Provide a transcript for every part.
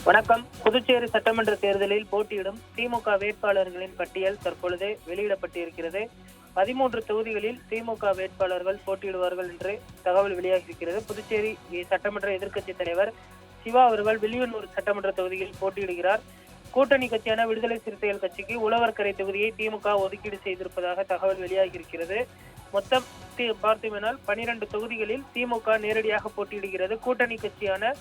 வணக்கம். புதுச்சேரி சட்டமன்ற தேர்தலில் போட்டியிடும் திமுக வேட்பாளர்களின் பட்டியல் தற்பொழுது வெளியிடப்பட்டிருக்கிறது. 13 தொகுதிகளில் திமுக வேட்பாளர்கள் போட்டியிடுவார்கள் என்று தகவல் வெளியாகியிருக்கிறது. புதுச்சேரி சட்டமன்ற எதிர்க்கட்சி தலைவர் சிவா அவர்கள் வில்லியனூர் சட்டமன்ற தொகுதியில் போட்டியிடுகிறார். கூட்டணி கட்சியான விடுதலை சிறுத்தைகள் கட்சிக்கு உழவர்கரை தொகுதியை திமுக ஒதுக்கீடு செய்திருப்பதாக தகவல் வெளியாகியிருக்கிறது. மொத்தம் பார்த்தீங்கன்னா 12 தொகுதிகளில் திமுக நேரடியாக போட்டியிடுகிறது. கூட்டணி கட்சியான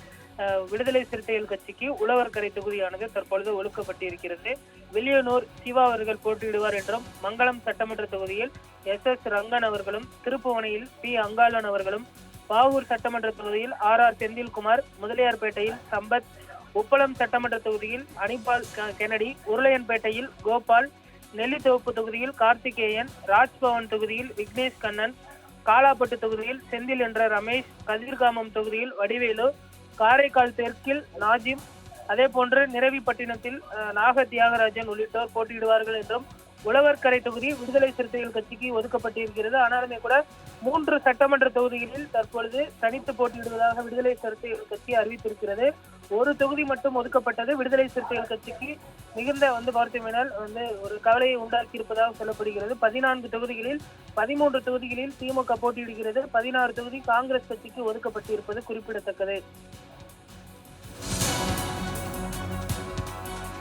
விடுதலை சிறுத்தைகள் கட்சிக்கு உழவர்கரை தொகுதியானது தற்பொழுது ஒதுக்கப்பட்டிருக்கிறது. வில்லியனூர் சிவா அவர்கள் போட்டியிடுவார் என்றும், மங்களம் சட்டமன்ற தொகுதியில் SS ரங்கன் அவர்களும், திருப்புவனையில் P அங்காளன் அவர்களும், பாவூர் சட்டமன்ற தொகுதியில் RR செந்தில்குமார், முதலியார்பேட்டையில் சம்பத், உப்பளம் சட்டமன்ற தொகுதியில் அனிபால் கெனடி, உருளையன்பேட்டையில் கோபால், நெல்லித்தோப்பு தொகுதியில் கார்த்திகேயன், ராஜ்பவன் தொகுதியில் விக்னேஷ் கண்ணன், காலாப்பட்டு தொகுதியில் செந்தில் என்ற ரமேஷ், கதிர்காமம் தொகுதியில் வடிவேலு, காரைக்கால் தெற்கில் நாஜிம், அதே போன்று நிரவிப்பட்டினத்தில் நாக தியாகராஜன் உள்ளிட்டோர் போட்டியிடுவார்கள் என்றும், உழவர்கரை தொகுதி விடுதலை சிறுத்தைகள் கட்சிக்கு ஒதுக்கப்பட்டிருக்கிறது. ஆனாலுமே கூட 3 சட்டமன்ற தொகுதிகளில் தற்பொழுது தனித்து போட்டியிடுவதாக விடுதலை சிறுத்தைகள் கட்சி அறிவித்திருக்கிறது. ஒரு தொகுதி மட்டும் ஒதுக்கப்பட்டது விடுதலை சிறுத்தைகள் கட்சிக்கு மிகுந்த பார்த்தீங்கன்னால் ஒரு கவலையை உண்டாக்கி இருப்பதாக சொல்லப்படுகிறது. 14 தொகுதிகளில் 13 தொகுதிகளில் திமுக போட்டியிடுகிறது. 16 தொகுதி காங்கிரஸ் கட்சிக்கு ஒதுக்கப்பட்டிருப்பது குறிப்பிடத்தக்கது.